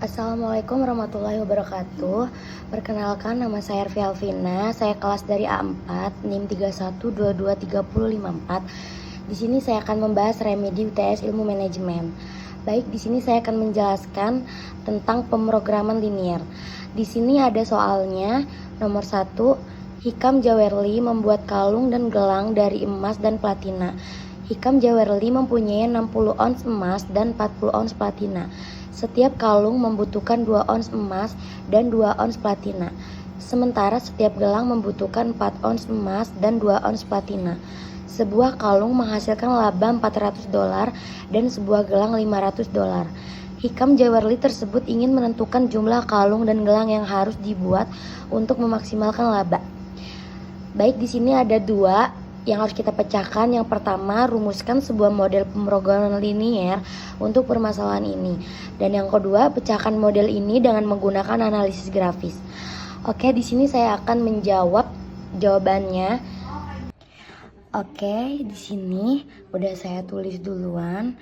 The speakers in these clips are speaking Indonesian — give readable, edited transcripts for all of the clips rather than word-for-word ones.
Assalamualaikum warahmatullahi wabarakatuh. Perkenalkan, nama saya Ervi Alvina. Saya kelas dari A4, NIM 31223054. Di sini saya akan membahas remedi UTS Ilmu Manajemen. Baik, di sini saya akan menjelaskan tentang pemrograman linier. Di sini ada soalnya. Nomor 1, Hikam Jawerli membuat kalung dan gelang dari emas dan platina. Hikam Jawerli mempunyai 60 ons emas dan 40 ons platina. Setiap kalung membutuhkan 2 ons emas dan 2 ons platina. Sementara setiap gelang membutuhkan 4 ons emas dan 2 ons platina. Sebuah kalung menghasilkan laba $400 dan sebuah gelang $500. Hikam Jawerli tersebut ingin menentukan jumlah kalung dan gelang yang harus dibuat untuk memaksimalkan laba. Baik, di sini ada dua yang harus kita pecahkan. Yang pertama, rumuskan sebuah model pemrograman linier untuk permasalahan ini. Dan yang kedua, pecahkan model ini dengan menggunakan analisis grafis. Oke, di sini saya akan menjawab jawabannya. Oke, di sini udah saya tulis duluan.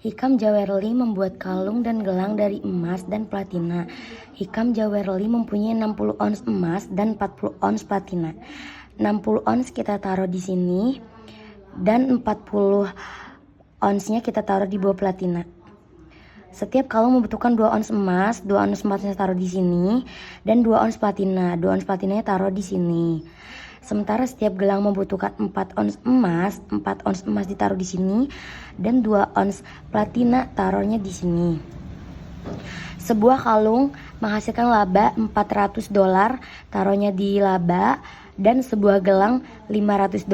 Hikam Jawerli membuat kalung dan gelang dari emas dan platina. Hikam Jawerli mempunyai 60 ons emas dan 40 ons platina. 60 ons kita taruh di sini dan 40 onsnya kita taruh di bawah platina. Setiap kalung membutuhkan 2 ons emas, 2 ons emasnya taruh di sini dan 2 ons platina. 2 ons platinanya taruh di sini. Sementara setiap gelang membutuhkan 4 ons emas, 4 ons emas ditaruh di sini dan 2 ons platina taruhnya di sini. Sebuah kalung menghasilkan laba $400, taruhnya di laba, dan sebuah gelang $500,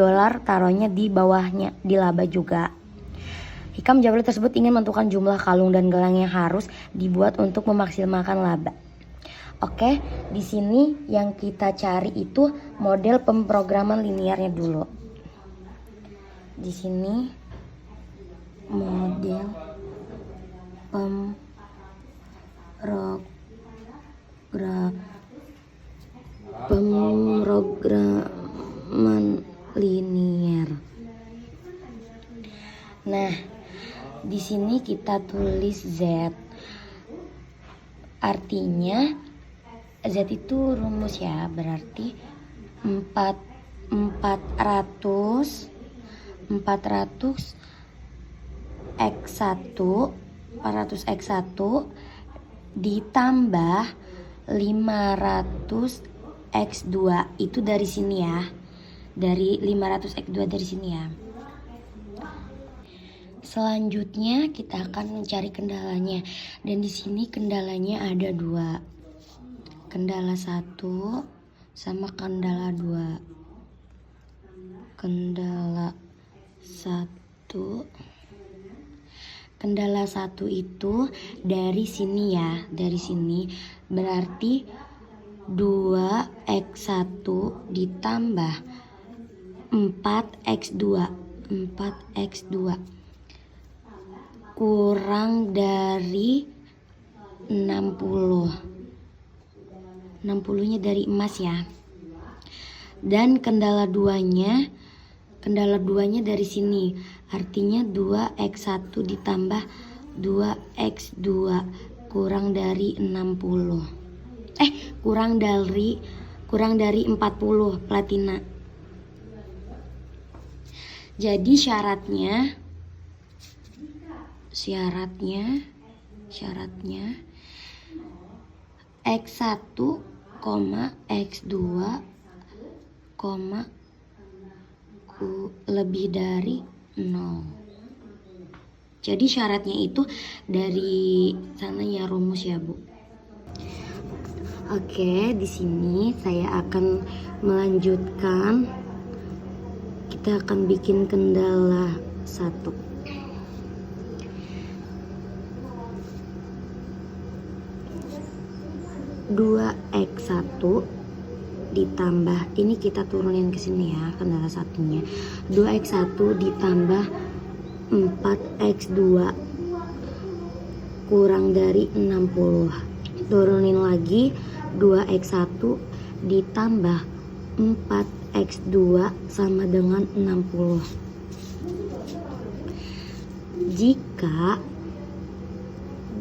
taruhnya di bawahnya di laba juga. Hikam Jawerli tersebut ingin menentukan jumlah kalung dan gelang yang harus dibuat untuk memaksimalkan laba. Oke, di sini yang kita cari itu model pemrograman liniernya dulu. Di sini model pemrograman linier. Nah, di sini kita tulis Z. Artinya Z itu rumus ya, berarti 400 X1 ditambah 500 X2 itu dari sini ya. Dari 500 X2 dari sini ya. Selanjutnya kita akan mencari kendalanya, dan di sini kendalanya ada dua. Kendala 1 sama kendala 2. Kendala 1 itu dari sini ya, dari sini berarti 2x1 ditambah 4x2 kurang dari 60-nya dari emas ya. Dan kendala 2-nya dari sini, artinya 2x1 ditambah 2x2 kurang dari 60. Kurang dari 40 platina. Jadi syaratnya X1, X2, lebih dari 0. Jadi syaratnya itu dari sananya rumus ya, Bu. Oke, di sini saya akan melanjutkan. Kita akan bikin kendala 1. 2x1 ditambah, ini kita turunin ke sini ya kendala satunya. 2x1 ditambah 4x2 kurang dari 60. Turunin lagi, 2x1 ditambah 4x2 sama dengan 60.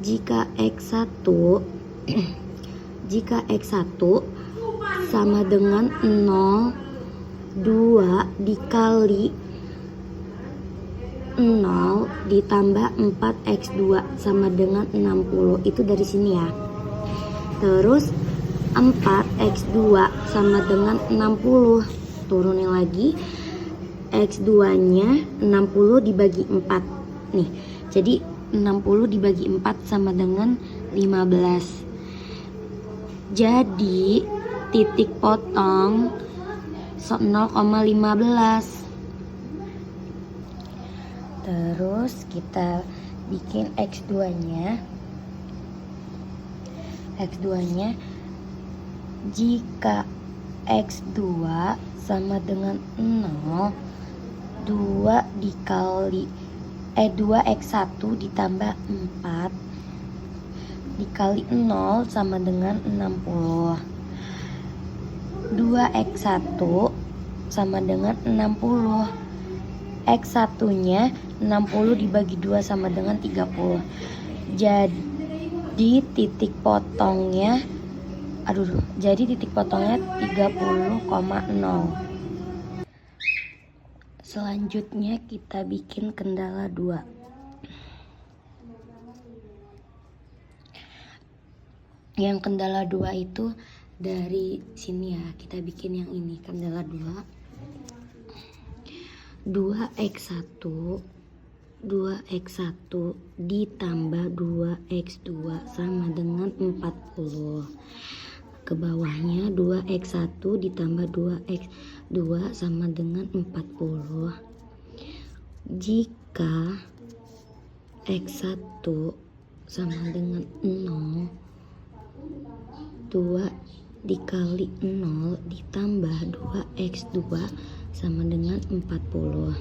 jika X1 jika X1 sama dengan 0, 2 dikali 0 ditambah 4x2 sama dengan 60. Itu dari sini ya. Terus 4x2 sama dengan 60. Turunin lagi. X2 nya 60 dibagi 4. Nih, jadi 60 dibagi 4 sama dengan 15. Jadi titik potong 0,15. Terus kita bikin X2 nya. X2 nya jika X2 sama dengan 0, 2 dikali 2x1 ditambah 4 dikali 0 sama dengan 60. 2x1 sama dengan 60. X1 nya 60 dibagi 2 sama dengan 30. Jadi titik potongnya 30,0. Selanjutnya kita bikin kendala 2. Yang kendala 2 itu dari sini ya, kita bikin yang ini. Kendala 2, 2x1 ditambah 2x2 sama dengan 40. Ke bawahnya 2x1 ditambah 2x2 sama dengan 40. Jika x1 sama dengan 0, 2 dikali 0 ditambah 2x2 sama dengan 40.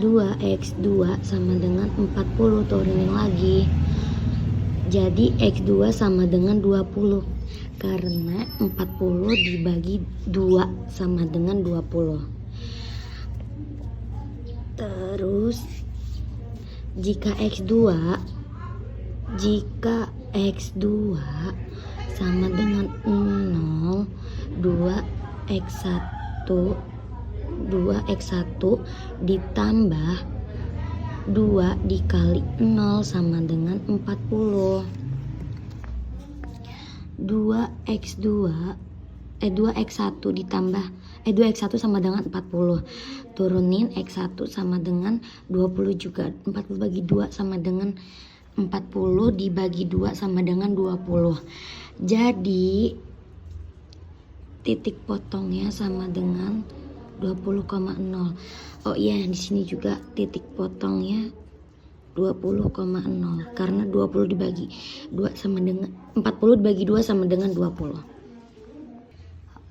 2x2 sama dengan 40, turunin lagi. Jadi x2 sama dengan 20 karena 40 dibagi 2 sama dengan 20. Terus jika x2 sama dengan 0, 2x1 ditambah 2 dikali 0 sama dengan 40. 2x1 sama dengan 40. Turunin x1 sama dengan 20 juga. 40 bagi 2 sama dengan 40 dibagi 2 sama dengan 20. Jadi titik potongnya sama dengan 20,0. Oh iya, di sini juga titik potongnya 20,0 karena 20 dibagi 2 sama dengan 40 dibagi 2 sama dengan 20.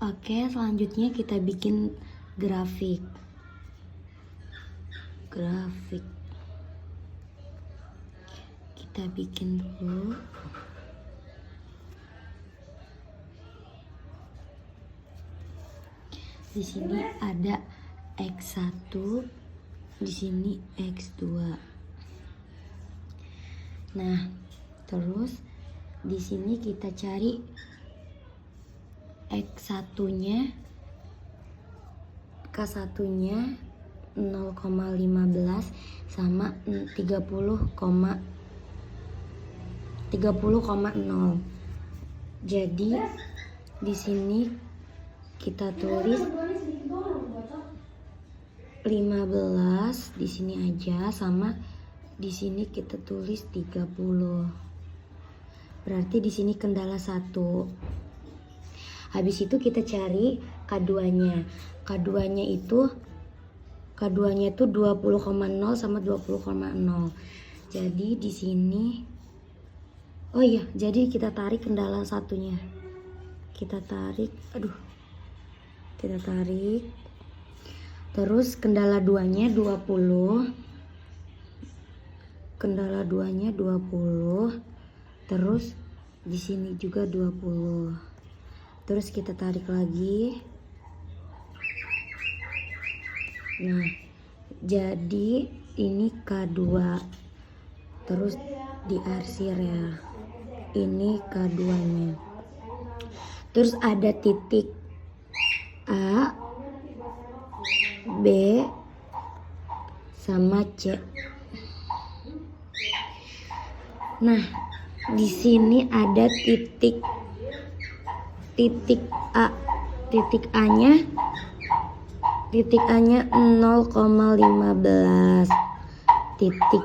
Oke, selanjutnya kita bikin grafik. Kita bikin dulu. Di sini ada X1, di sini X2. Nah, terus di sini kita cari X1-nya, K1-nya 0,15 sama 30,0. Jadi di sini kita tulis 15 di sini aja, sama di sini kita tulis 30. Berarti di sini kendala 1. Habis itu kita cari K2-nya. K2-nya itu 20,0 sama 20,0. Jadi di sini jadi kita tarik kendala 1-nya. Kita tarik. Terus kendala 2-nya 20. Kendala 2-nya 20. Terus di sini juga 20. Terus kita tarik lagi. Nah, jadi ini K2. terus diarsir ya. Ini K2-nya. Terus ada titik A, B, sama C. Nah, di sini ada titik A. Titik A-nya 0,15. Titik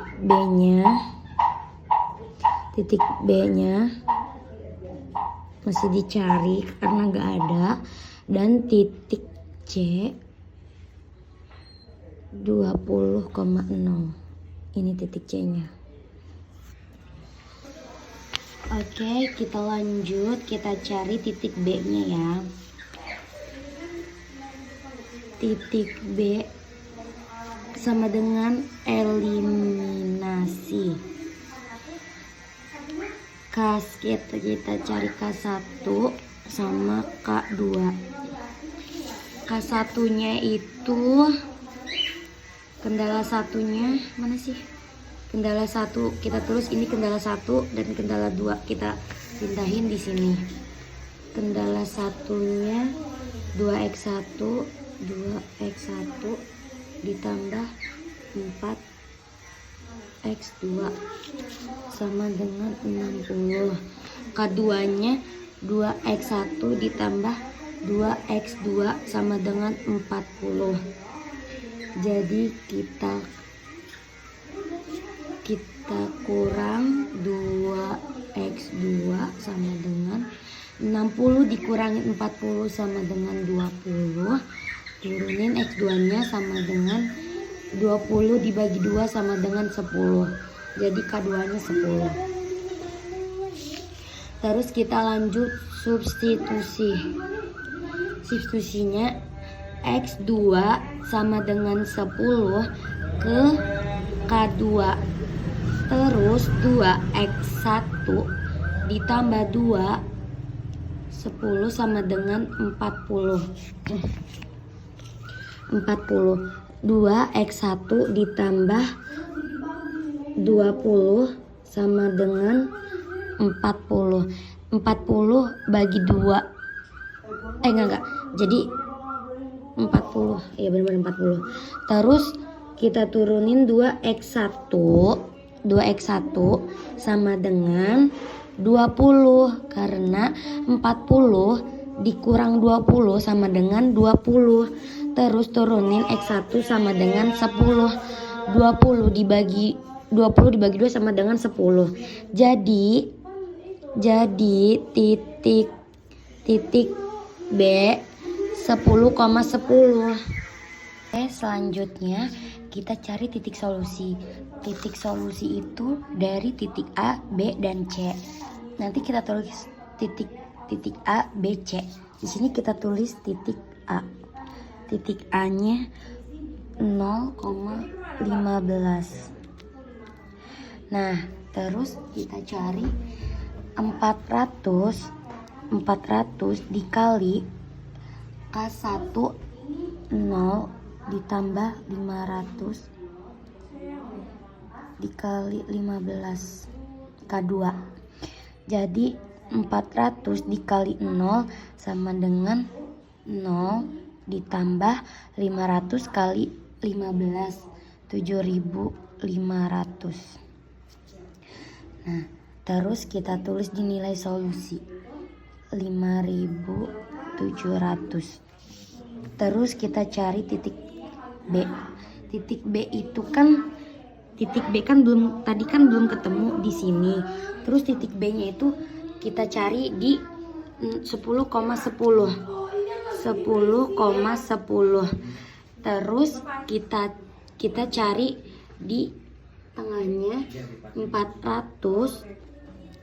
B-nya masih dicari karena nggak ada, dan titik C 20,0. Ini titik C-nya. Oke, kita lanjut, kita cari titik B-nya ya. Titik B sama dengan eliminasi. Kita cari K1 sama K2. K1-nya itu kendala satunya mana sih? Kendala 1 kita tulis ini kendala 1 dan kendala 2 kita pindahin di sini. Kendala satunya 2x1 ditambah 4x2 sama dengan 60. K2-nya 2x1 ditambah 2x2 sama dengan 40. Jadi kita kurang 2x2 sama dengan 60 dikurangi 40 sama dengan 20. Turunin x2-nya sama dengan 20 dibagi 2 sama dengan 10. Jadi K2-nya 10. Terus kita lanjut substitusi. Substitusinya x2 sama dengan 10 ke K2. Terus 2x1 ditambah 2 10 sama dengan 40. 2x1 ditambah 20 sama dengan 40. 40 bagi 2. Enggak. Jadi 40. Ya benar-benar 40. Terus kita turunin 2x1 sama dengan 20 karena 40 dikurang 20 sama dengan 20. Terus turunin x1 sama dengan 10. 20 dibagi 2 sama dengan 10. Jadi titik B 10,10. Oke, selanjutnya kita cari titik solusi. Titik solusi itu dari titik A, B, dan C. Nanti kita tulis titik A, B, C. Di sini kita tulis titik A. Titik A-nya 0,15. Nah, terus kita cari 400 dikali K1 0 ditambah 500 dikali 15 K2. Jadi 400 dikali 0 sama dengan 0 ditambah 500 kali 15 7.500. Nah, terus kita tulis di nilai solusi 5.700. Terus kita cari titik B. Titik B itu kan belum ketemu di sini. Terus titik B-nya itu kita cari di 10,10. Terus kita cari di tengahnya 400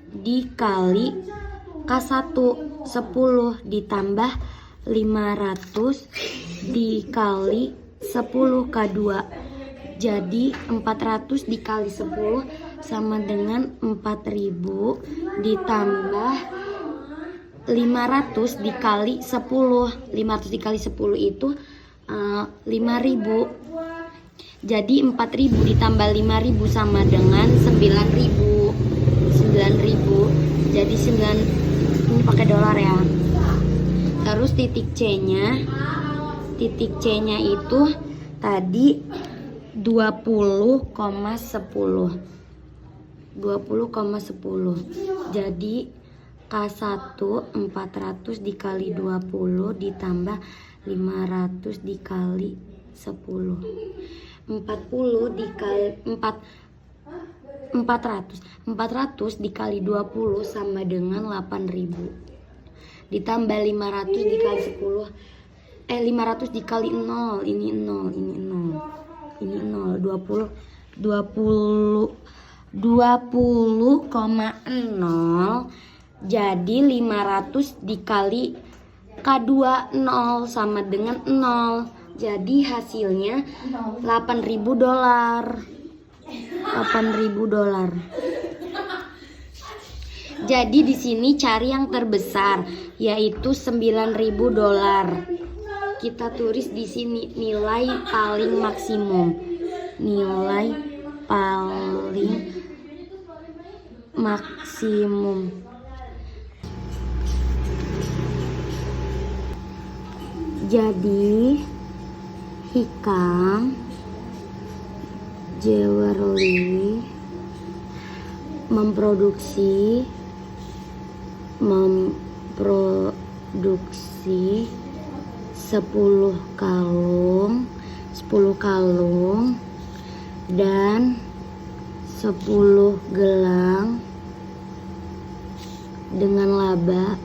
dikali K1 10 ditambah 500 dikali 10 K2. Jadi 400 dikali 10 sama dengan 4.000 ditambah 500 dikali 10. 500 dikali 10 itu 5.000. Jadi 4.000 ditambah 5.000 sama dengan 9.000. 9.000. Jadi 9, ini pakai dolar ya. Terus titik C-nya itu tadi 20,10. 20,10. Jadi K1 400 dikali 20 ditambah 500 dikali 10. 40 dikali 400 dikali 20 sama dengan 8.000. Ditambah 500 dikali 10. 500 dikali 0, ini 0, ini 0. Ini 0, 20,0. Jadi 500 dikali K2 0 sama dengan 0. Jadi hasilnya 8.000 dolar. 8.000 dolar. Jadi di sini cari yang terbesar yaitu 9.000 dolar. Kita tulis di sini nilai paling maksimum. Nilai paling maksimum. Jadi Hikam Jewelry memproduksi 10 kalung dan 10 gelang dengan laba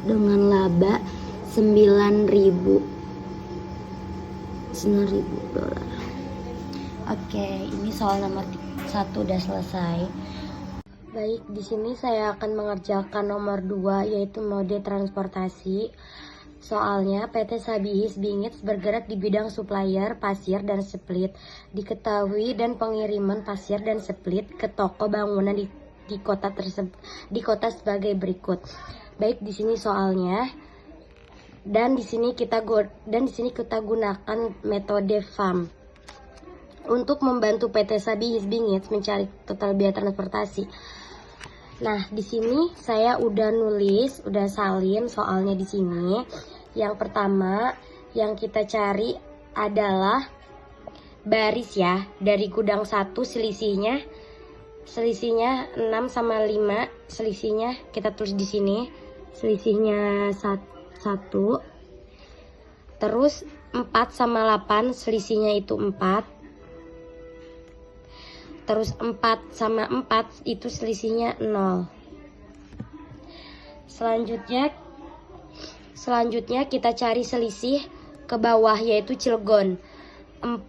9.000 dolar. Oke, ini soal nomor 1 udah selesai. Baik, di sini saya akan mengerjakan nomor 2 yaitu mode transportasi. Soalnya PT Sabihis Bingits bergerak di bidang supplier, pasir, dan split. Diketahui dan pengiriman pasir dan split ke toko bangunan di kota sebagai berikut. Baik, di sini soalnya. Dan di sini kita gunakan metode FAM untuk membantu PT Sabihis Bingits mencari total biaya transportasi. Nah, di sini saya udah salin soalnya di sini. Yang pertama yang kita cari adalah baris ya. Dari gudang 1 selisihnya 6 sama 5, selisihnya kita tulis di sini. Selisihnya 1. Terus 4 sama 8 selisihnya itu 4. Terus 4 sama 4 itu selisihnya 0. Selanjutnya kita cari selisih ke bawah yaitu Cilegon. 4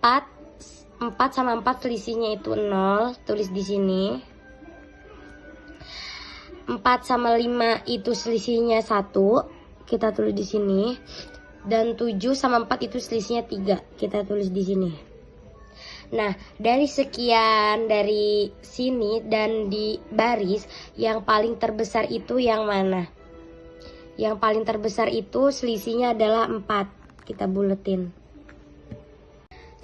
sama 4 selisihnya itu 0, tulis di sini. 4 sama 5 itu selisihnya 1, kita tulis di sini. Dan 7 sama 4 itu selisihnya 3, kita tulis di sini. Nah, dari sini dan di baris yang paling terbesar itu yang mana? Yang paling terbesar itu selisihnya adalah 4. Kita buletin.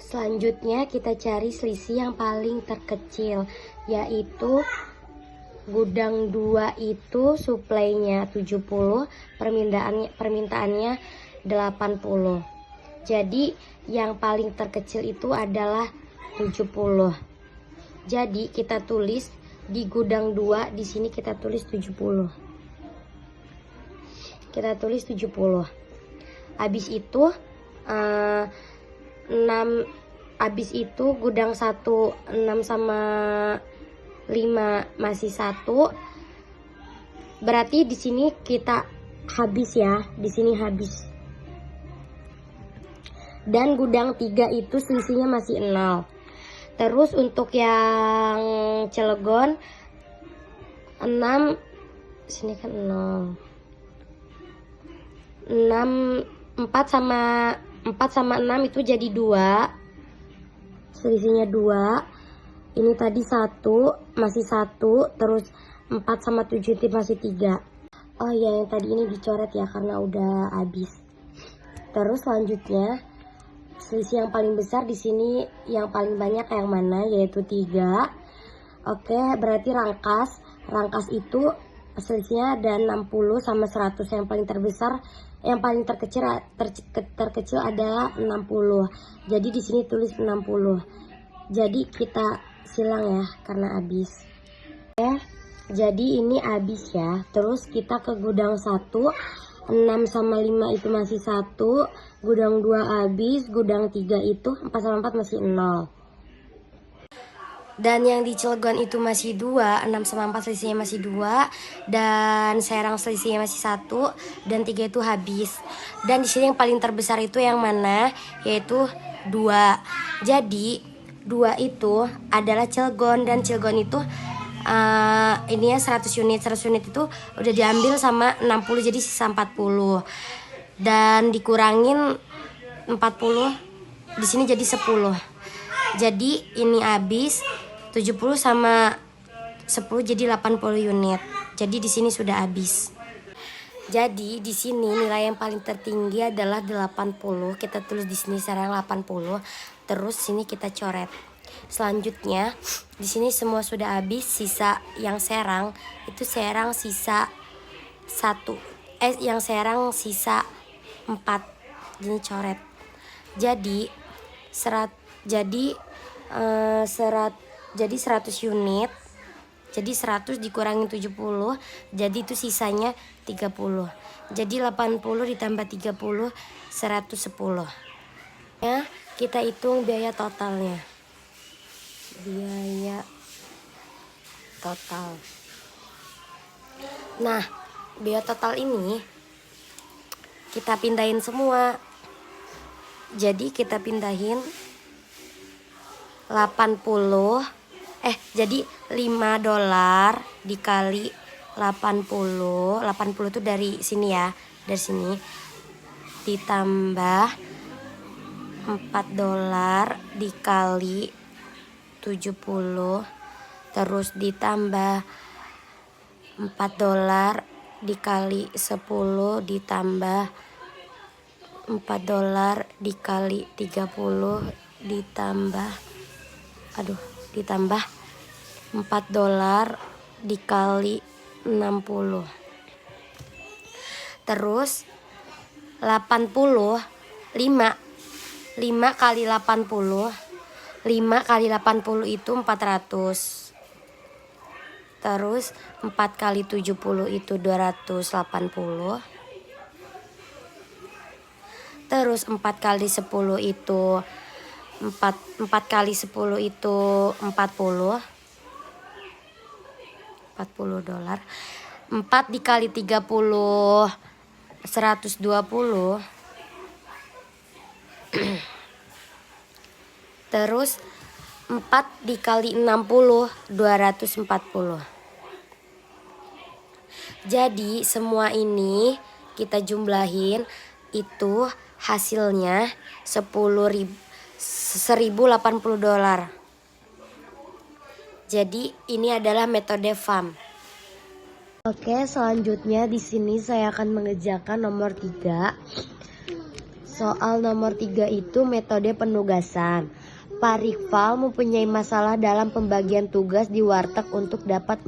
Selanjutnya kita cari selisih yang paling terkecil, yaitu gudang 2 itu suplainya 70, permintaannya 80. Jadi yang paling terkecil itu adalah 70. Jadi kita tulis di gudang 2 di sini kita tulis 70. Kita tulis 70. Habis itu 6 gudang 1 6 sama 5 masih 1. Berarti di sini kita habis ya, di sini habis. Dan gudang 3 itu selisihnya masih 0. Terus untuk yang Cilegon 6 sini kan 0. 4 sama 6 itu jadi 2. Selisihnya 2. Ini tadi 1 masih 1, terus 4 sama 7 itu masih 3. Oh ya, yang tadi ini dicoret ya karena udah habis. Terus selanjutnya selisih yang paling besar di sini yang paling banyak yang mana, yaitu 3. Oke, berarti rangkas. Rangkas itu selisihnya ada 60 sama 100. Yang paling terbesar, yang paling terkecil adalah 60. Jadi di sini tulis 60. Jadi kita silang ya karena habis. Oke, jadi ini habis ya. Terus kita ke gudang 1. 6 sama 5 itu masih 1, gudang 2 habis, gudang 3 itu 4 sama 4 masih 0. Dan yang di Cilegon itu masih 2, 6 sama 4 selisihnya masih 2, dan Serang selisihnya masih 1, dan 3 itu habis. Dan di sini yang paling terbesar itu yang mana? Yaitu 2. Jadi 2 itu adalah Cilegon, dan Cilegon itu ini ya 100 unit. 100 unit itu udah diambil sama 60, jadi sisa 40. Dan dikurangin 40 di sini jadi 10. Jadi ini habis 70 sama 10 jadi 80 unit. Jadi di sini sudah habis. Jadi di sini nilai yang paling tertinggi adalah 80. Kita tulis di sini Serang 80. Terus sini kita coret. Selanjutnya di sini semua sudah habis, sisa yang Serang itu Serang sisa 1. Yang Serang sisa 4. Ini coret. Jadi 100 unit. Jadi 100 dikurangin 70, jadi itu sisanya 30. Jadi 80 ditambah 30 110. Ya, kita hitung biaya totalnya. Biaya total. Nah, biaya total ini kita pindahin semua. Jadi kita pindahin 80. Jadi $5 dikali 80. 80 itu dari sini ya, dari sini. Ditambah $4 dikali 70, terus ditambah $4 dikali 10, ditambah $4 dikali 30, ditambah $4 dikali 60. Terus 80, 5 kali 80. 5 kali 80 itu 400. Terus 4 kali 70 itu 280. Terus 4 kali 10 itu 4 kali 10 itu 40 $40. 4 dikali 30 120. Terus 4 dikali 60 240. Jadi semua ini kita jumlahin itu hasilnya $1.080. Jadi ini adalah metode FAM. Oke, selanjutnya di sini saya akan mengerjakan nomor 3. Soal nomor 3 itu metode penugasan. Pak Rikval mempunyai masalah dalam pembagian tugas di warteg untuk dapat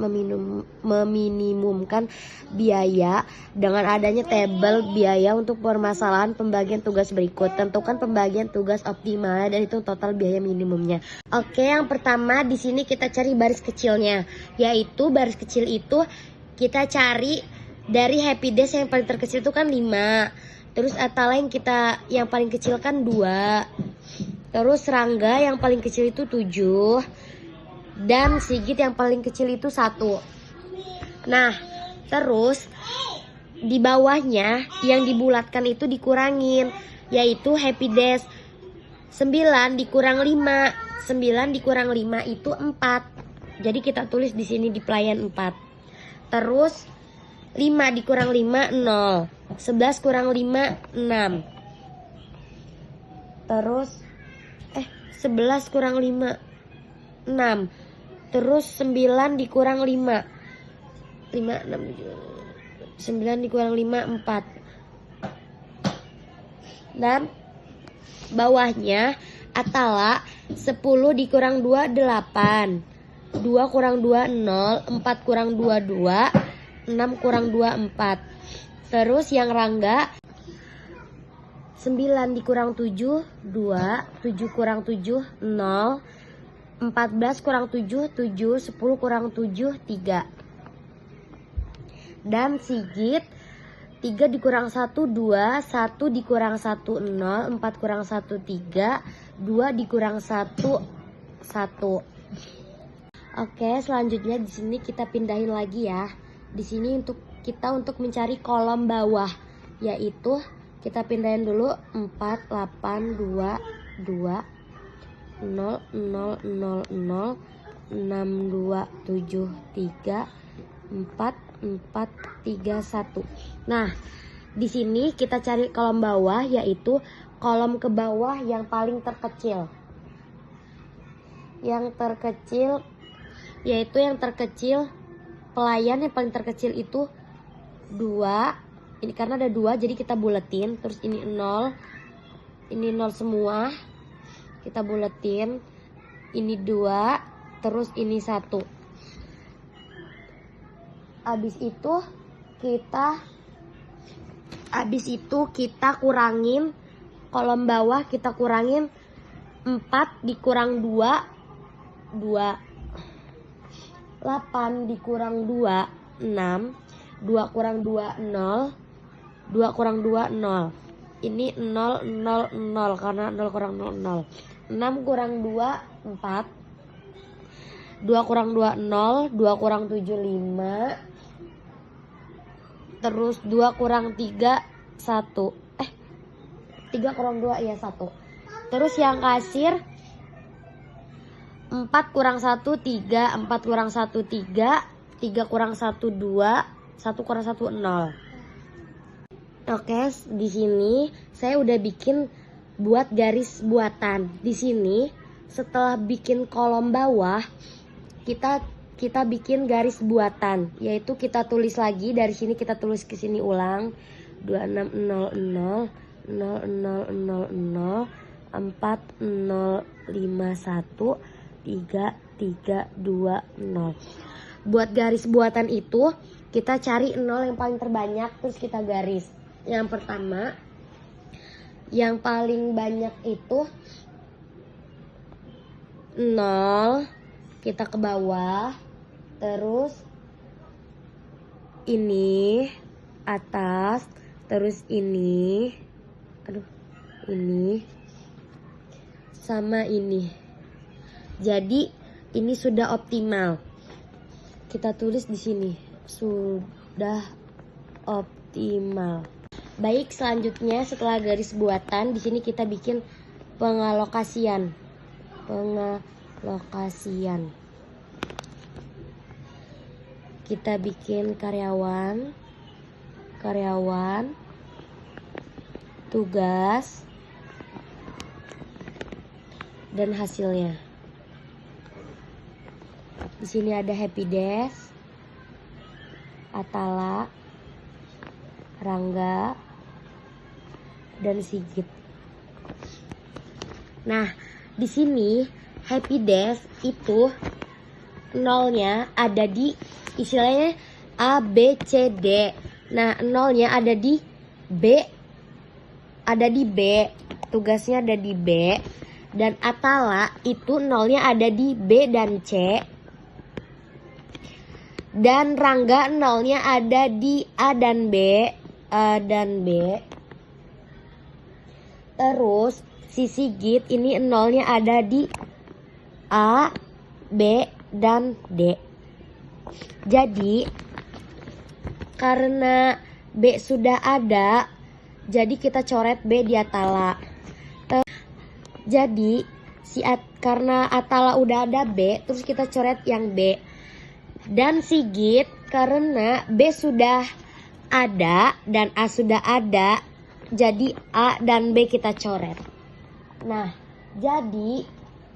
meminimumkan biaya dengan adanya tabel biaya untuk permasalahan pembagian tugas berikut. Tentukan pembagian tugas optimal dan hitung total biaya minimumnya. Oke, yang pertama di sini kita cari baris kecilnya, yaitu baris kecil itu kita cari dari happy days yang paling terkecil itu kan 5. Terus Atala yang paling kecil kan 2. Terus Rangga yang paling kecil itu 7. Dan Sigit yang paling kecil itu 1. Nah, terus di bawahnya yang dibulatkan itu dikurangin, yaitu happy days. 9 dikurang 5. 9 dikurang 5 itu 4. Jadi kita tulis di sini di pelayan 4. Terus 5 dikurang 5 0. 11 kurang 5 6. Terus 11 kurang 5 6. Terus 9 dikurang 5 5 6 9 dikurang 5 4. Dan bawahnya Atala 10 dikurang 2 8, 2 kurang 2 0, 4 kurang 2 2, 6 kurang 2 4. Terus yang Rangga 9 dikurang 7 2, 7 kurang 7 0, 14 kurang 7 7, 10 kurang 7 3. Dan Sigit 3 dikurang 1 2, 1 dikurang 1 0, 4 kurang 1 3, 2 dikurang 1 1. Oke, selanjutnya di sini kita pindahin lagi ya. Di sini untuk mencari kolom bawah, yaitu kita pindahin dulu 4 8 2 2 0 0 0 0 6 2 7 3 4 4 4 3 1. Nah, di sini kita cari kolom bawah, yaitu kolom ke bawah yang paling terkecil. Yang terkecil pelayan yang paling terkecil itu 2. Ini karena ada 2 jadi kita buletin. Terus ini 0. Ini 0 semua. Kita buletin. Ini 2, terus ini 1. Habis itu kita kurangin kolom bawah, kita kurangin 4 dikurang 2 2. 8 dikurang 2 6, 2 kurang 2 0, 2 kurang 2 0. Ini 0 0 0 karena 0 kurang 0 0. 6 kurang 2 4, 2 kurang 2 0, 2 kurang 7 5. Terus 2 kurang 3 1. 3 kurang 2 ya 1. Terus yang kasir 4 kurang 1 3, 4 kurang 1 3, 3 kurang 1 2, 1 kurang 1 0. Oke, di sini saya udah bikin buat garis buatan. Di sini setelah bikin kolom bawah, kita bikin garis buatan, yaitu kita tulis lagi dari sini, kita tulis ke sini ulang 2600 0000 4051 3 3 2 0. Buat garis buatan itu kita cari 0 yang paling terbanyak, terus kita garis. Yang pertama, yang paling banyak itu 0, kita ke bawah. Terus ini atas, terus ini sama ini. Jadi ini sudah optimal. Kita tulis di sini sudah optimal. Baik, selanjutnya setelah garis buatan, di sini kita bikin pengalokasian. Kita bikin karyawan, tugas, dan hasilnya. Di sini ada Happy Desk, Atala, Rangga, dan Sigit. Nah, di sini Happy Desk itu nolnya ada di istilahnya A, B, C, D. Nah, nolnya ada di B, tugasnya ada di B. Dan Atala itu nolnya ada di B dan C. Dan Rangga nolnya ada di A dan B. Terus si Sigit ini nolnya ada di A, B, dan D. Jadi karena B sudah ada, jadi kita coret B di Atala. Jadi karena Atala udah ada B, terus kita coret yang B. Dan Sigit karena B sudah ada dan A sudah ada, jadi A dan B kita coret. Nah, jadi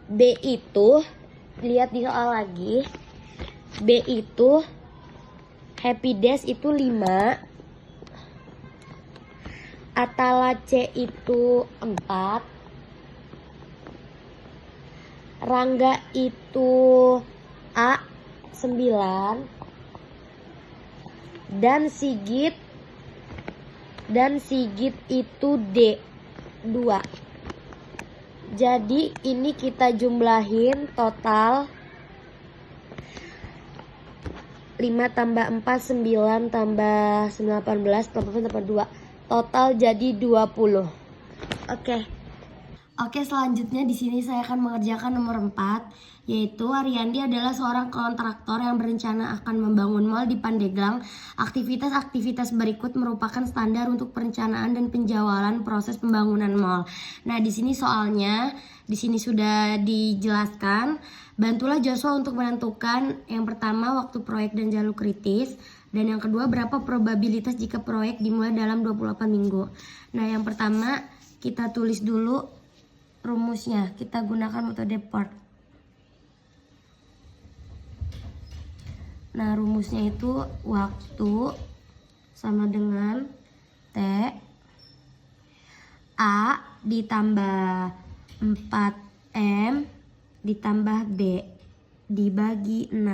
B itu, lihat di soal lagi, B itu Happy Desk itu 5, Atala C itu 4, Rangga itu A 9 dan Sigit itu D 2. Jadi ini kita jumlahin total 5 tambah 4 9 tambah 9 18 tambah 2. Total jadi 20. Oke, selanjutnya di sini saya akan mengerjakan nomor 4, yaitu Ariandi adalah seorang kontraktor yang berencana akan membangun mal di Pandeglang. Aktivitas-aktivitas berikut merupakan standar untuk perencanaan dan penjawalan proses pembangunan mal. Nah, di sini soalnya di sini sudah dijelaskan. Bantulah Joshua untuk menentukan yang pertama waktu proyek dan jalur kritis, dan yang kedua berapa probabilitas jika proyek dimulai dalam 28 minggu. Nah, yang pertama kita tulis dulu rumusnya. Kita gunakan metode PERT. Nah, rumusnya itu waktu sama dengan T A ditambah 4M ditambah B dibagi 6.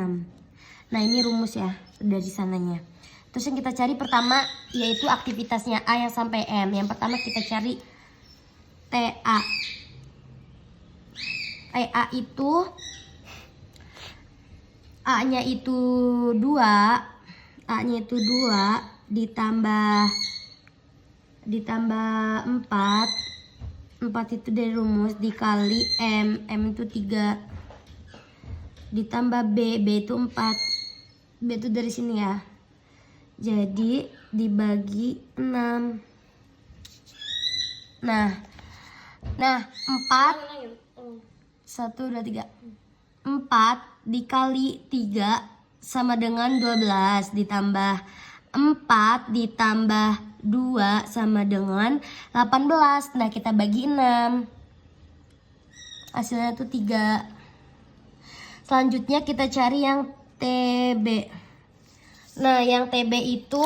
Nah, ini rumus ya dari sananya. Terus yang kita cari pertama yaitu aktivitasnya A yang sampai M. Yang pertama kita cari TA. TA itu A-nya itu 2, A-nya itu 2 ditambah 4. 4 itu dari rumus dikali M itu 3 ditambah B itu 4. B itu dari sini ya. Jadi dibagi 6. Nah 4 1 2 3 4 dikali 3 sama dengan 12 ditambah 4 ditambah 2 sama dengan 18. Nah, kita bagi 6. Hasilnya tuh 3. Selanjutnya kita cari yang TB. Nah, yang TB itu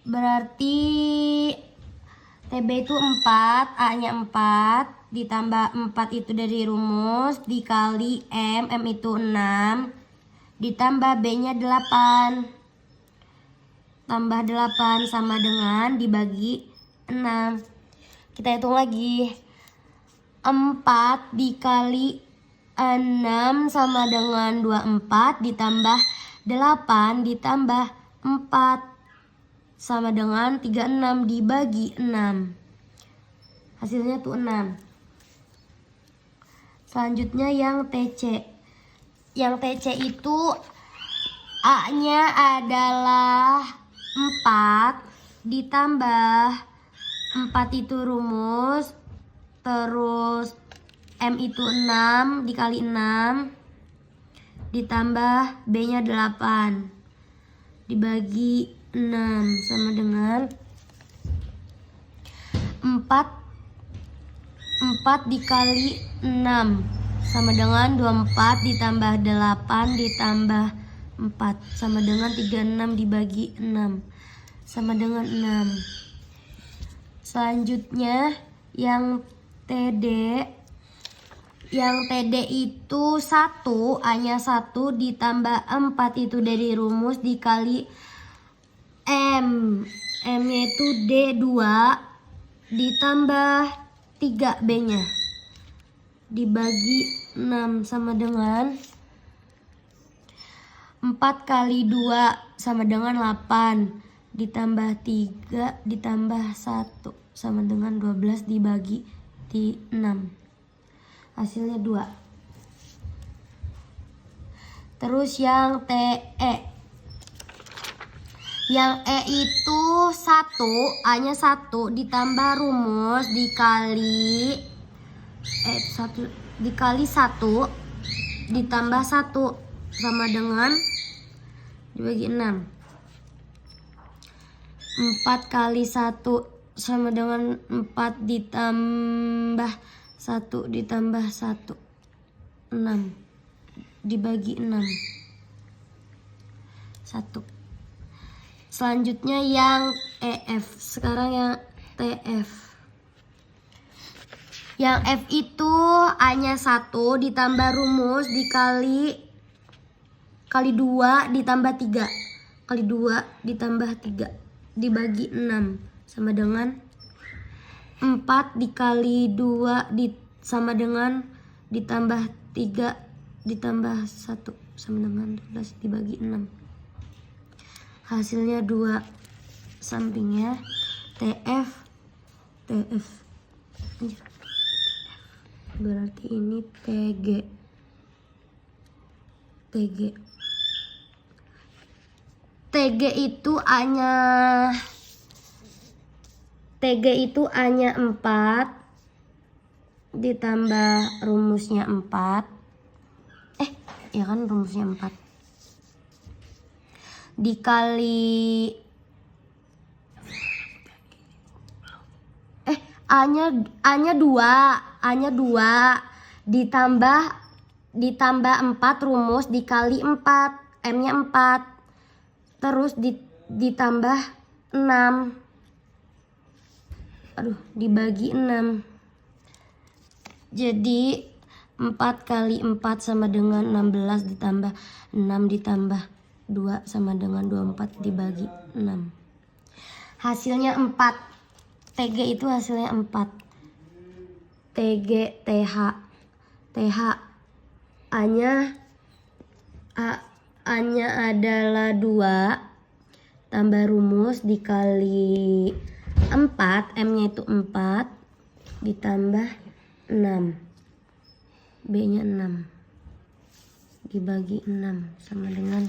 berarti TB itu 4, A-nya 4 ditambah 4 itu dari rumus dikali M itu 6 ditambah B-nya 8 tambah 8 sama dengan dibagi 6. Kita hitung lagi. 4 dikali 6 sama dengan 24 ditambah 8 ditambah 4 sama dengan 36 dibagi 6. Hasilnya tuh 6. Selanjutnya yang TC. Yang TC itu A-nya adalah 4 ditambah 4 itu rumus, terus M itu 6 dikali 6 ditambah B-nya 8 dibagi 6 sama dengan 4 dikali 6 sama dengan 24 ditambah 8 ditambah 4 sama dengan 36 dibagi 6 sama dengan 6. Selanjutnya yang TD. Yang TD itu 1, A-nya 1 ditambah 4 itu dari rumus dikali M. M-nya itu D2 ditambah 3 B-nya dibagi 6 sama dengan 4 kali 2 sama dengan 8 ditambah 3 ditambah 1 sama dengan 12 dibagi 6. Hasilnya 2. Terus yang TE. Yang E itu 1, A-nya 1 ditambah rumus dikali 1 ditambah 1 sama dengan dibagi 6. 4 kali 1 sama dengan 4 ditambah 1 ditambah 1 6 dibagi 6 1. Selanjutnya yang EF. Sekarang yang TF. Yang F itu A-nya 1 ditambah rumus dikali 2 ditambah 3. Kali 2 ditambah 3 dibagi 6 sama dengan 4 dikali 2 sama dengan ditambah 3 ditambah 1 sama dengan 12 dibagi 6. Hasilnya 2. Sampingnya TF. Anjir. Berarti ini TG. TG itu A-nya 4 ditambah rumusnya 4. Ya kan rumusnya 4. Dikali A-nya 2 ditambah 4 rumus dikali 4, M-nya 4. Terus ditambah 6. Dibagi 6. Jadi 4 kali 4 sama dengan 16 ditambah 6 ditambah 2 sama dengan 24 dibagi 6. Hasilnya 4. TG itu hasilnya 4. TG TH A-nya adalah 2 tambah rumus dikali 4, M-nya itu 4 ditambah 6, B-nya 6 dibagi 6 sama dengan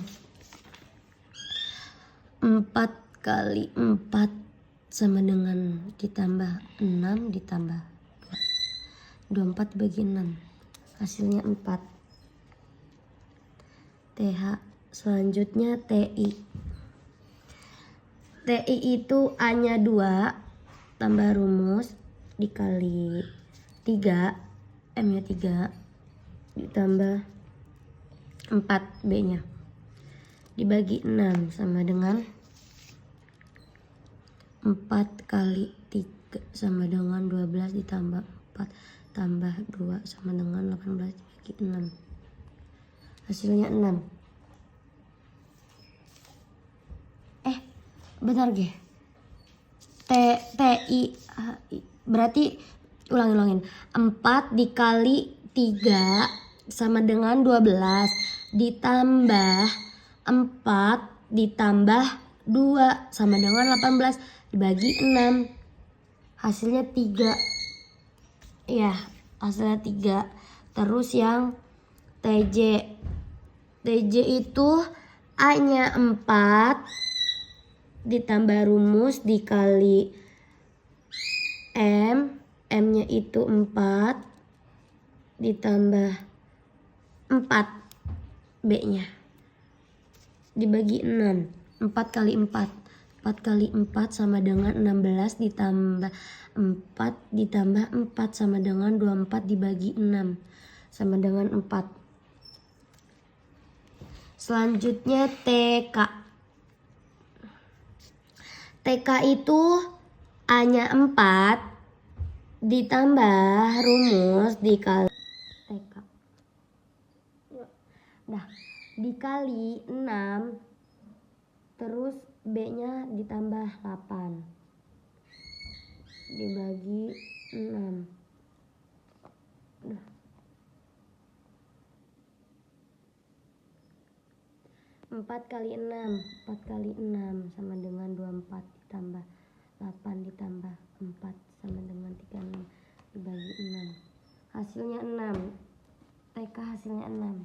4 kali 4 sama dengan ditambah 6 ditambah 24 dibagi 6. Hasilnya 4. TH. Selanjutnya TI. TI itu A-nya 2 tambah rumus dikali 3, M-nya 3 ditambah 4, B-nya dibagi 6 sama dengan 4 kali 3 sama dengan 12 ditambah 4 tambah 2 sama dengan 18 dibagi 6. Hasilnya 6. Bentar G. TI berarti ulangin. 4 dikali 3 sama dengan 12 ditambah 4 ditambah 2 sama dengan 18 dibagi 6. Hasilnya 3. Ya, hasilnya 3. Terus yang TJ. TJ itu A-nya 4 ditambah rumus dikali M-nya itu 4 ditambah 4, B-nya dibagi 6. 4 kali 4. 4 kali 4 sama dengan 16 ditambah 4 ditambah 4 sama dengan 24 dibagi 6 sama dengan 4. Selanjutnya TK. TK itu A-nya 4 ditambah rumus dikali TK. Dikali 6 terus B-nya ditambah 8 dibagi 6. 4 kali 6 sama dengan 24 ditambah 8 ditambah 4 sama dengan 36 dibagi 6. Hasilnya 6. TK hasilnya 6.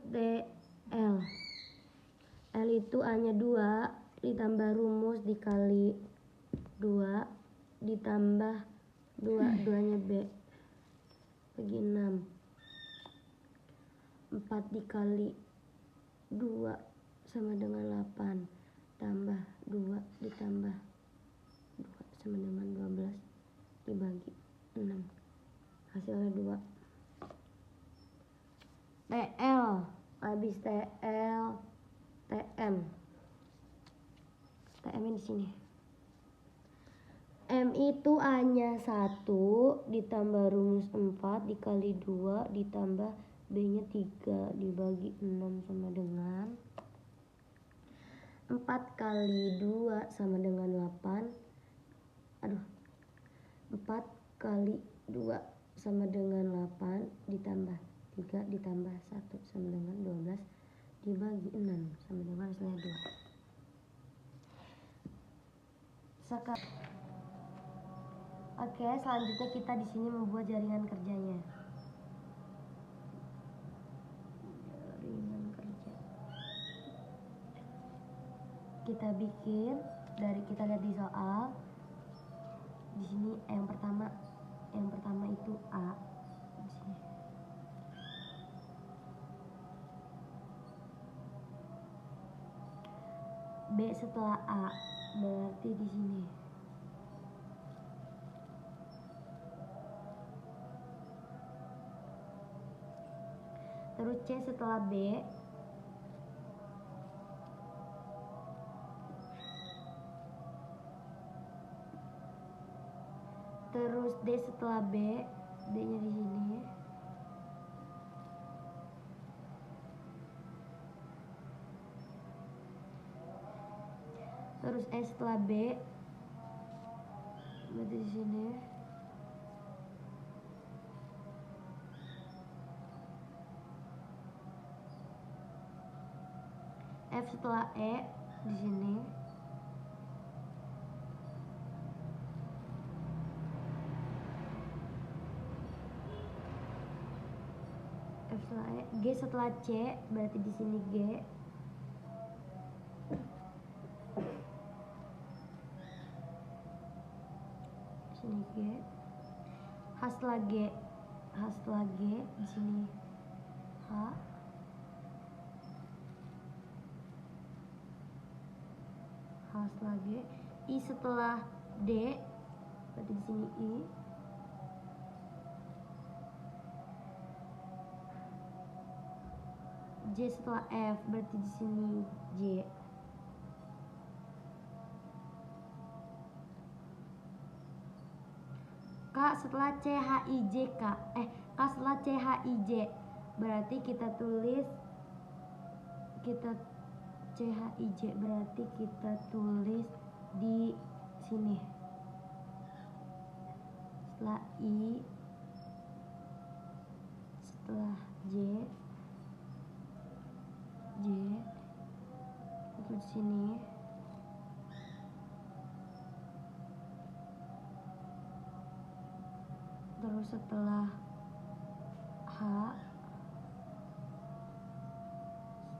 DL. L itu A-nya 2 ditambah rumus dikali 2 ditambah 2-nya B bagi 6. 4 dikali 2 sama dengan 8 tambah 2 ditambah 2 sama dengan 12 dibagi 6. Hasilnya 2. TL. Habis TL TM. TM di sini. M itu A-nya 1 ditambah rumus 4 dikali 2 ditambah B-nya 3 dibagi 6 sama dengan 4 kali 2 sama dengan 8. 4 kali 2 sama dengan 8 ditambah 3 ditambah 1 sama dengan 12 dibagi 6 sama dengan hasilnya 2. Sekarang oke, selanjutnya kita di sini membuat jaringan kerjanya. Jaringan kerja. Kita bikin dari kita lihat di soal. Di sini yang pertama itu A. Di sini. B setelah A berarti di sini. Terus C setelah B. Terus D setelah B, D-nya di sini. Terus E setelah B, berarti di sini. F setelah E di sini. F setelah E, G setelah C berarti di sini G. Di sini G. H setelah G, di sini H. Setelah G, I setelah D berarti di sini I. J setelah F berarti di sini J. K setelah C H I J K. K setelah C H I J berarti kita tulis CHIJ berarti kita tulis di sini. Setelah I, setelah J itu di sini. Terus setelah H,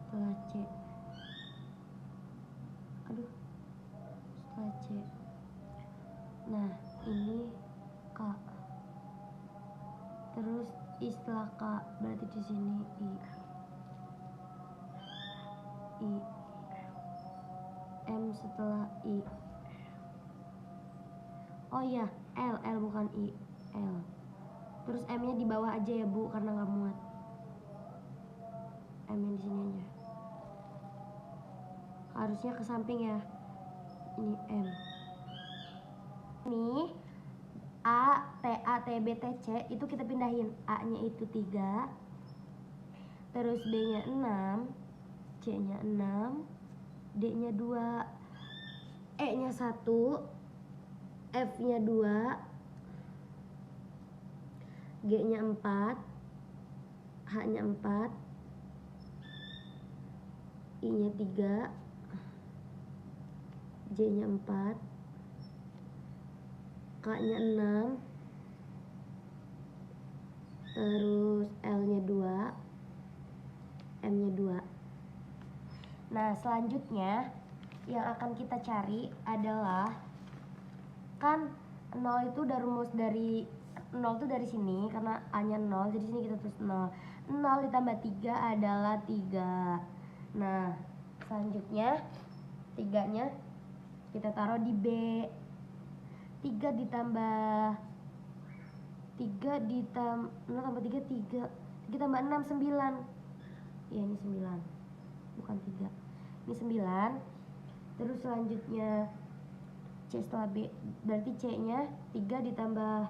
setelah C. Setelah C. Nah, ini K. Terus I setelah K berarti di sini I. M setelah I. Oh iya, L bukan I, L. Terus M-nya di bawah aja ya Bu, karena nggak muat. M-nya di sini aja. Harusnya ke samping ya. Ini M. Ini A, T, B, T, C itu kita pindahin. A-nya itu 3. Terus B-nya 6, C-nya 6, D-nya 2, E-nya 1, F-nya 2, G-nya 4, H-nya 4, I-nya 3, J-nya 4, K-nya 6, terus L-nya 2, M-nya 2. Nah, selanjutnya yang akan kita cari adalah, kan 0 itu udah rumus dari 0 itu dari sini karena A-nya 0, jadi sini kita tulis 0. 0 ditambah 3 adalah 3. Nah, selanjutnya 3-nya kita taruh di B. 3 ditambah 0 tambah 3 3 tambah 6 9. Ya, ini 9. Bukan 3. Ini 9. Terus selanjutnya C setelah B, berarti C nya 3 ditambah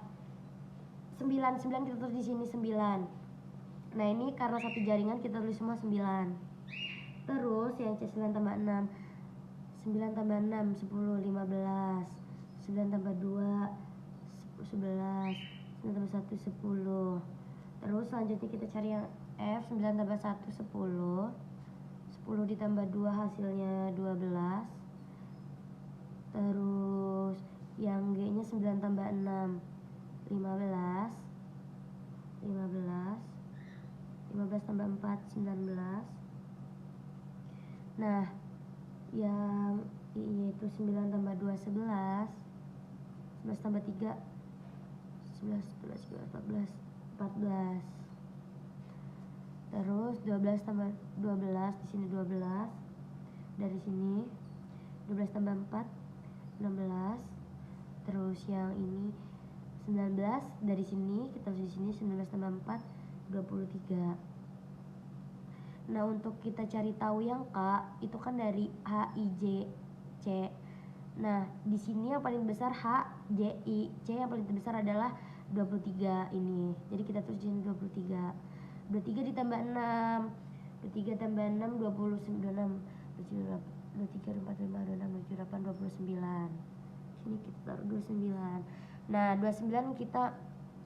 9 kita tulis di sini 9. Nah ini karena satu jaringan kita tulis semua 9. Terus yang C 9 tambah 6, 9 tambah 6 10 15, 9 tambah 2 11, 9 tambah 1 10. Terus selanjutnya kita cari yang F, 9 tambah 1 10, 10 ditambah 2 hasilnya 12. Terus yang G nya 9 tambah 6 15, 15 tambah 4 19. Nah yang I nya itu 9 tambah 2 11, 11 tambah 3 11, 11, 14. Terus 12 tambah 12, di sini 12. Dari sini 12 tambah 4 16. Terus yang ini 19, dari sini kita tulis di sini 19 tambah 4 23. Nah untuk kita cari tahu yang K itu kan dari H I J C. Nah di sini yang paling besar H J I C, yang paling besar adalah 23 ini. Jadi kita tulis di sini 23. 23 ditambah 6, 23 tambah 6 29, 23 4 5 6 7 8 29. Sini kita taruh 29. Nah 29 kita,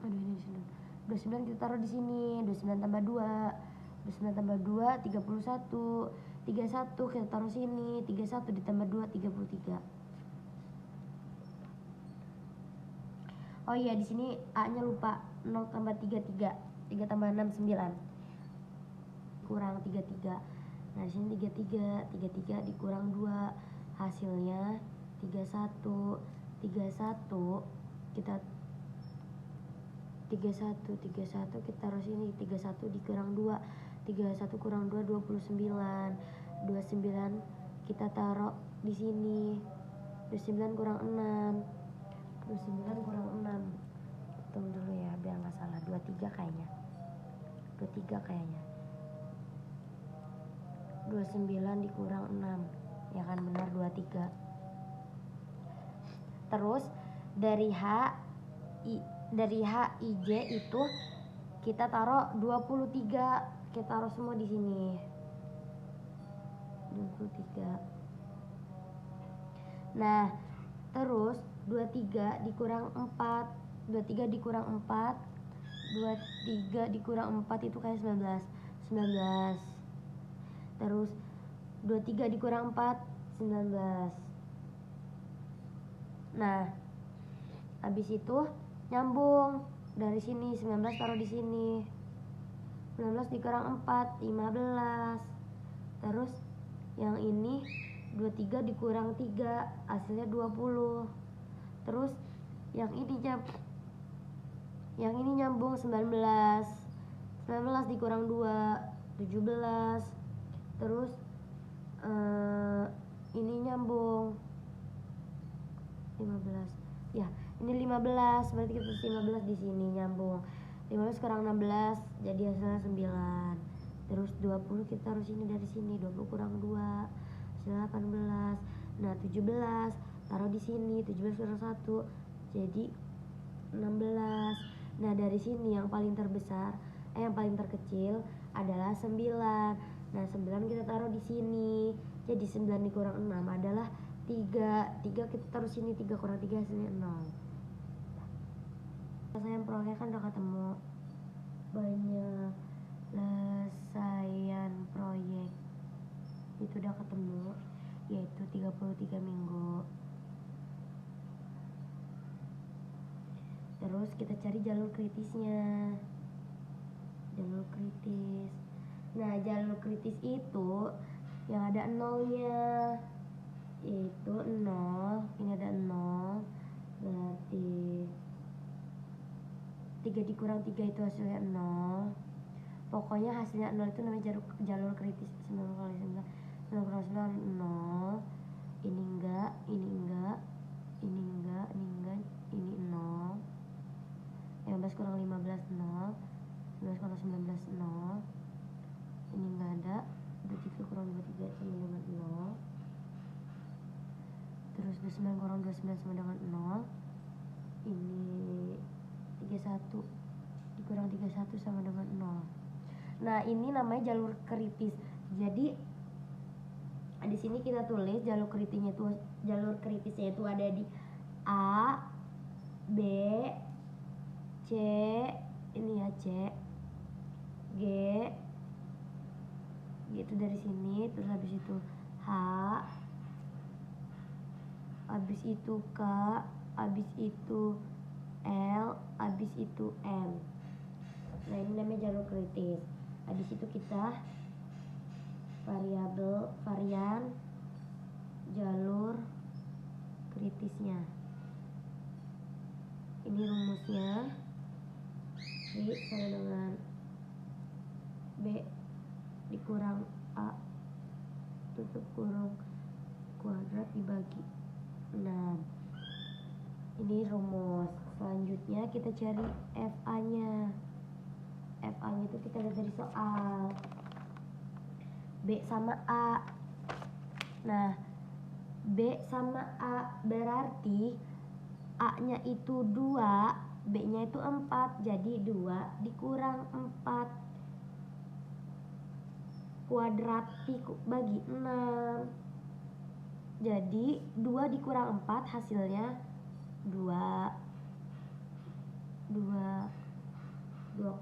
aduh ini di sini. 29 kita taruh di sini. 29 tambah 2, 29 tambah 2 31, 31 kita taruh sini. 31 ditambah 2 33. Oh iya di sini A nya lupa, 0 tambah 3 3, 3 tambah 6 9, kurang 33. Nah di sini 33, 33 dikurang 2 hasilnya 31. 31 kita 31 kita taruh sini. 31 dikurang 2, 31 kurang 2 29. 29 kita taruh di sini. 29 kurang 6, 29 kurang 6. Hitung dulu ya biar nggak salah. 23 kayaknya. 23 kayaknya. 29 dikurang 6. Ya kan benar 23. Terus dari H I J itu kita taruh 23. Kita taruh semua di sini. 23. Nah, terus 23 dikurang 4. 23 dikurang 4. 23 dikurang 4 itu kayak 19. 19. Terus 23 dikurang 4 19. Nah, habis itu nyambung dari sini. 19 taruh di sini. 19 dikurang 4 15. Terus yang ini 23 dikurang 3 hasilnya 20. Terus yang ini nyambung 19. 19 dikurang 2 17. Terus ini nyambung 15. Ya, ini 15, berarti kita tulis 15 di sini nyambung. 15 kurang 16 jadi hasilnya 9. Terus 20 kita taruh sini, dari sini 20 kurang 2 hasilnya 18. Nah 17 taruh di sini. 17 kurang 1 jadi 16. Nah dari sini yang paling terbesar yang paling terkecil adalah 9. Nah 9 kita taruh di sini. Jadi 9 dikurang 6 adalah 3. 3 kita taruh sini. 3 kurang 3 hasilnya 0. Penyelesaian proyek kan udah ketemu. Penyelesaian proyek itu udah ketemu, yaitu 33 minggu. Terus kita cari jalur kritisnya. Jalur kritis. Nah jalur kritis itu yang ada nolnya, itu 0. Ini ada 0, berarti 3 dikurang 3 itu hasilnya 0. Pokoknya hasilnya 0 itu namanya jalur kritis. 9 kali 9, 9 kurang 9 0. Ini enggak, ini enggak, ini enggak, ini enggak, ini 0. 15 kurang 15 0. 11 kurang 19 0. Ini enggak ada. 23 kurang 23 sama dengan 0. Terus 29 kurang 29 sama dengan 0. Ini 31 dikurang 31 sama dengan 0. Nah, ini namanya jalur kritis. Jadi di sini kita tulis jalur kritisnya itu ada di A, B, C, ini ya C, G itu dari sini, terus habis itu H, habis itu K, habis itu L, habis itu M. Nah, ini namanya jalur kritis. Habis itu kita varian jalur kritisnya. Ini rumusnya. B sama dengan B dikurang A tutup kurung kuadrat dibagi 6. Ini rumus. Selanjutnya kita cari FA-nya. FA-nya itu kita lihat dari soal. B sama A. Nah, B sama A berarti A-nya itu 2, B-nya itu 4. Jadi 2 dikurang 4 kuadrat bagi 6. Jadi 2 dikurang 4 hasilnya 2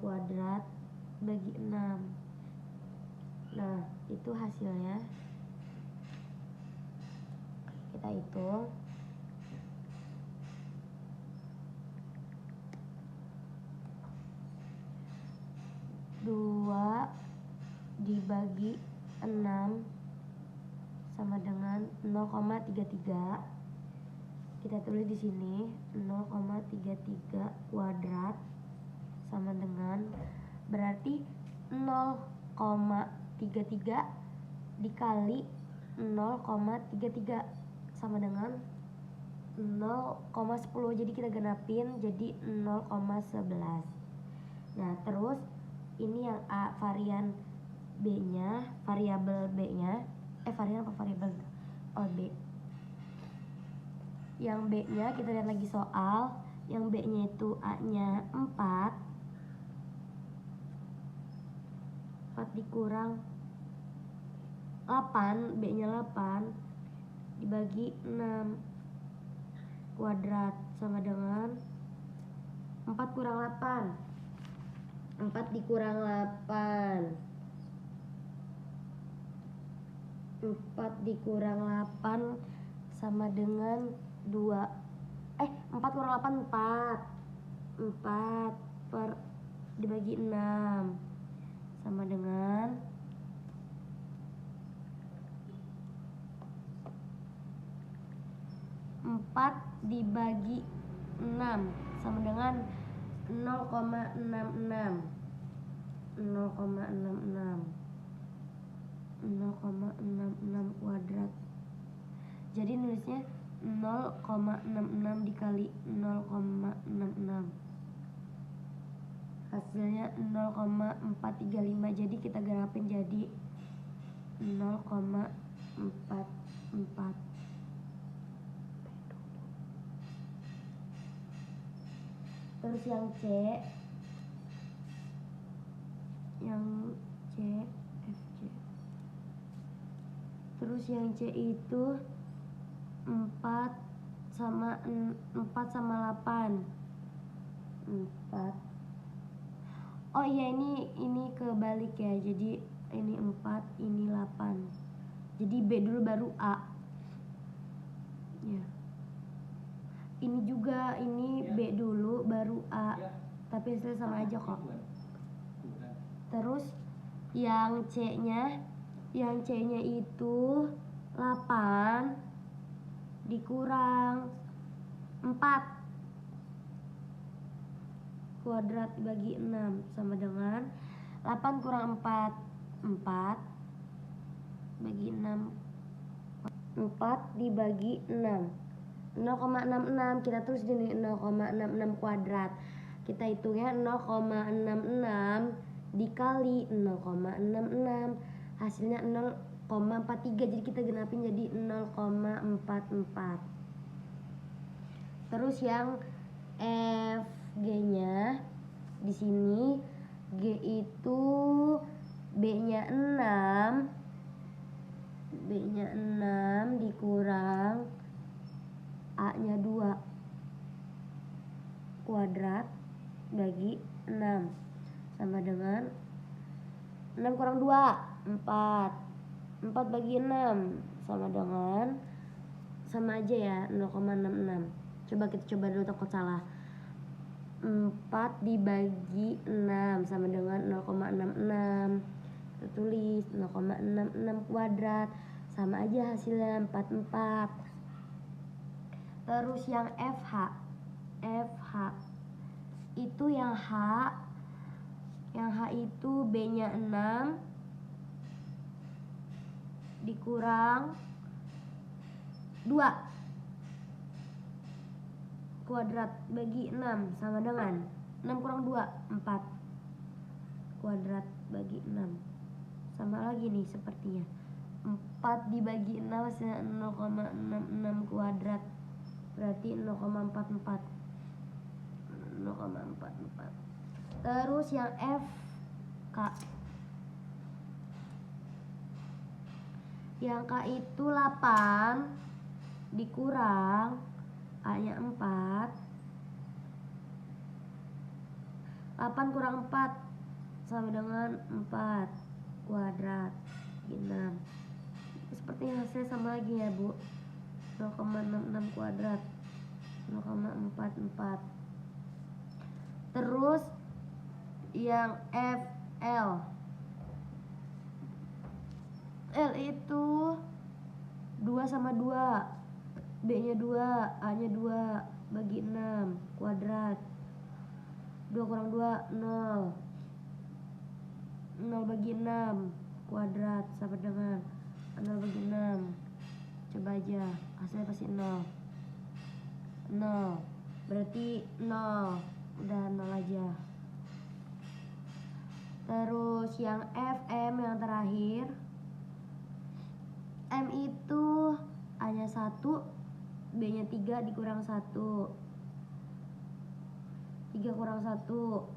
kuadrat bagi 6. Nah, itu hasilnya. Kita hitung. Dua dibagi 6 sama dengan 0,33. Kita tulis di sini 0,33 kuadrat sama dengan, berarti 0,33 dikali 0,33 sama dengan 0,10. Jadi kita genapin jadi 0,11. Nah, terus ini yang A, varian B-nya, variabel B-nya, varian apa variabel? Oh, B. Yang B-nya kita lihat lagi soal. Yang B-nya itu A-nya 4 dikurang 8, B-nya 8 dibagi 6 kuadrat sama dengan 4 kurang 8. 4 dikurang 8. 4 dikurang 8 sama dengan 2. 4 kurang 8 4. 4 per dibagi 6 sama dengan 4 dibagi 6 sama dengan 0,66. 0,66 kuadrat. Jadi nulisnya 0,66 dikali 0,66. Hasilnya 0,435. Jadi kita genapin jadi 0,44. Terus yang C, FJ. Terus yang C itu 4 sama 8. 4. Oh iya, ini kebalik ya. Jadi ini 4, ini 8. Jadi B dulu baru A. Ya. Ini juga, ini B dulu baru A. Tapi hasilnya sama aja kok. Terus yang C-nya itu 8 dikurang 4 kuadrat bagi 6 sama dengan 8 kurang 4 bagi 6. 4 dibagi 6 0,66. Kita tulis di 0,66 kuadrat. Kita hitungnya 0,66 dikali 0,66 hasilnya 0,43. Jadi kita genapin jadi 0,44. Terus yang FG-nya di sini, G itu B-nya 6. B-nya 6 dikurang A-nya 2 kuadrat bagi 6 sama dengan 6 kurang 2, 4. 4 bagi 6 sama dengan, sama aja ya, 0,66. Kita coba dulu, takut salah. 4 dibagi 6 sama dengan 0,66. Kita tulis 0,66 kuadrat, sama aja hasilnya 44. Terus yang FH itu yang H itu B-nya 6 dikurang 2 kuadrat bagi 6 sama dengan 6 kurang 2, 4 kuadrat bagi 6. Sama lagi nih sepertinya, 4 dibagi 6 hasilnya 0,66 kuadrat, berarti 0,44. Terus yang K itu 8 dikurang A-nya 4. 8 kurang 4 sama dengan 4 kuadrat bagi 6. Sepertinya hasilnya sama lagi ya Bu, 0,66 kuadrat, 0,44. Terus yang FL itu 2 sama 2, B-nya 2, A-nya 2 bagi 6 kuadrat. 2 kurang 2, 0. 0 bagi 6 kuadrat sama dengan 0 bagi 6. Coba aja, hasilnya pasti 0. 0, berarti 0. Udah 0 aja. Terus yang FM yang terakhir, M itu A-nya 1, B-nya 3 dikurang 1. 3 kurang 1,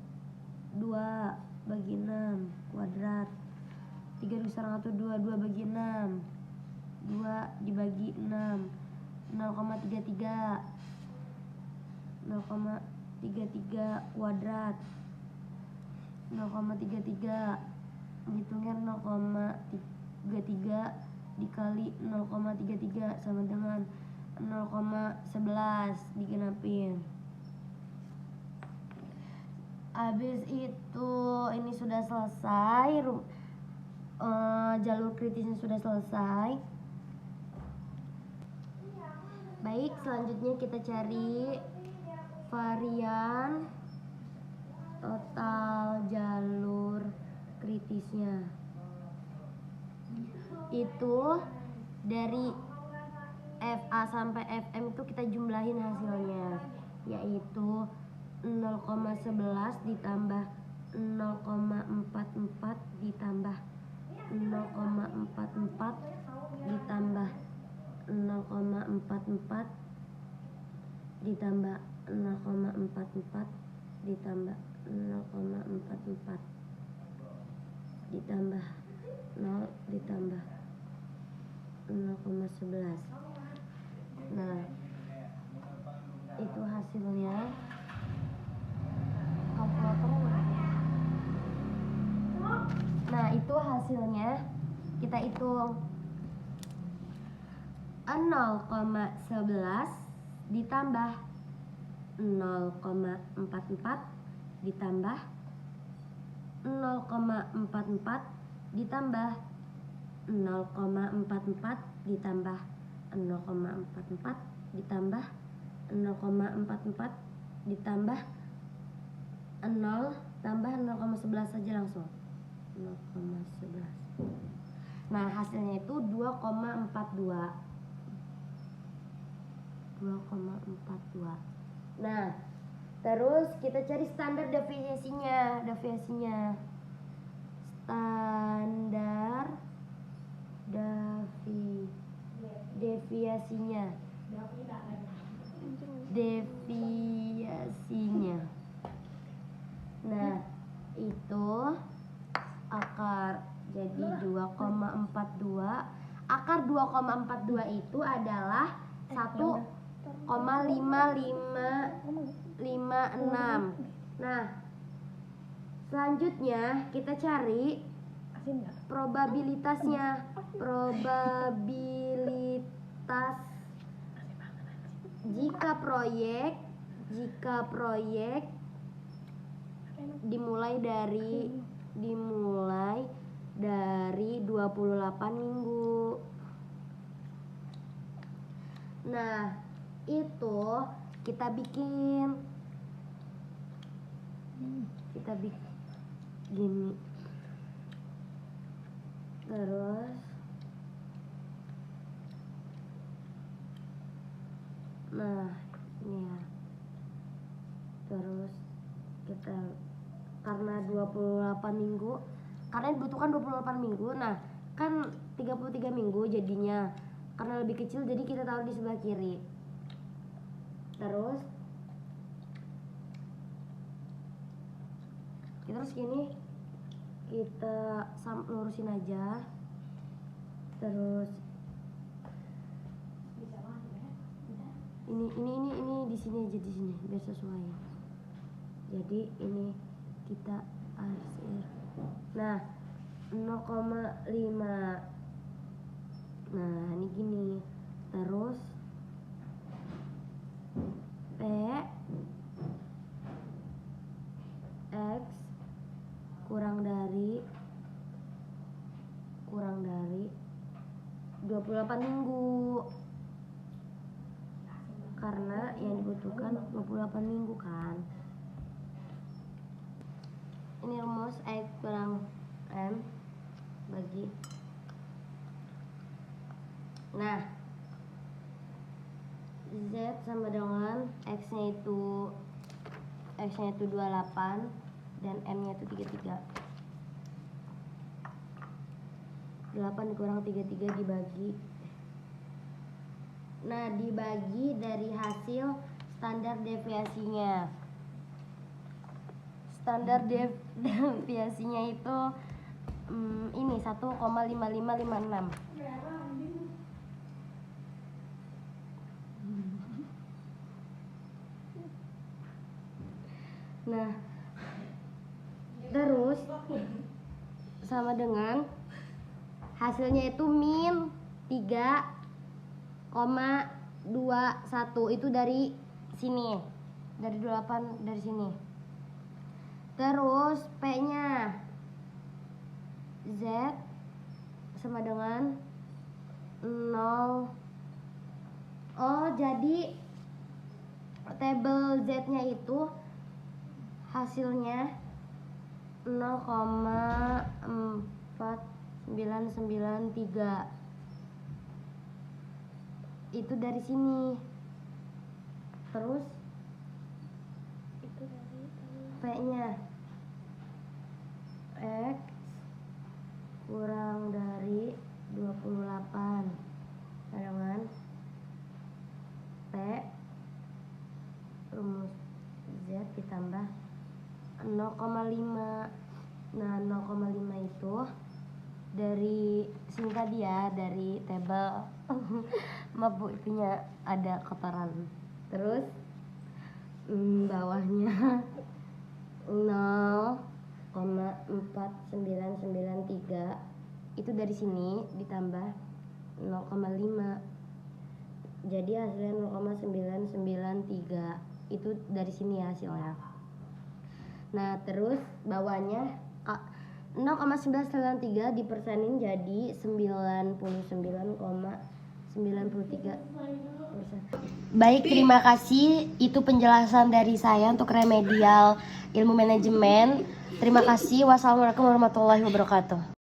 2 bagi 6 kuadrat. 3 dikurang 1, 2 bagi 6. 2 dibagi 6, 0,33. 0,33 kuadrat. 0,33 hitungnya 0,33 dikali 0,33 sama dengan 0,11 digenapin. Habis itu ini sudah selesai, jalur kritisnya sudah selesai. Baik, selanjutnya kita cari varian total jalur kritisnya. Itu dari FA sampai FM itu kita jumlahin hasilnya, yaitu 0,11 ditambah 0,44 ditambah 0,44 ditambah 0,44 ditambah 0,44 ditambah 0,44 ditambah 0 ditambah 0,11. Nah, itu hasilnya. Kalkulator. Nah, itu hasilnya. Kita hitung 0,11 ditambah 0,44 ditambah 0,44 ditambah 0,44 ditambah 0,44 ditambah 0,44 ditambah 0 tambah 0,11 saja langsung 0,11. Nah, hasilnya itu 2,42. Nah, terus kita cari standar deviasinya. Standar deviasinya. deviasinya. Nah, itu akar jadi 2,42. Akar 2,42 itu adalah 1,5556. Nah, selanjutnya kita cari probabilitasnya. Probabilitas jika proyek dimulai dari 28 minggu. Nah, itu kita bikin gini. Terus nah, ini ya. Terus kita karena 28 minggu, karena dibutuhkan 28 minggu. Nah, kan 33 minggu jadinya. Karena lebih kecil jadi kita taruh di sebelah kiri. Terus gini kita lurusin aja. Terus ini di sini aja, di sini biar sesuai. Jadi ini kita arsir. Nah, 0,5. Nah, ini gini. Terus P X kurang dari 28 minggu. Karena yang dibutuhkan 28 minggu kan. Ini rumus X kurang M bagi. Nah, Z sama dengan X-nya itu 28 dan M-nya itu 33. 8 dikurang 33 dibagi. Nah, dibagi dari hasil standar deviasinya. Standar deviasinya itu ini 1,5556. Nah, terus sama dengan hasilnya itu min 3,21. Itu dari sini, dari 28 dari sini. Terus P-nya Z sama dengan 0. Oh, jadi tabel Z-nya itu hasilnya 0,4993. Itu dari sini. Terus P-nya X kurang dari 28 dengan P rumus Z ditambah 0,5. Nah, 0,5 itu dari sini tadi ya, dari tabel. Maaf Bu, itunya ada kotoran. Terus bawahnya 0,4993 itu dari sini ditambah 0,5. Jadi hasilnya 0,993. Itu dari sini ya hasilnya. Nah, terus bawahnya 0,993 dipersenin jadi 99,93%. Baik, terima kasih. Itu penjelasan dari saya untuk remedial ilmu manajemen. Terima kasih. Wassalamualaikum warahmatullahi wabarakatuh.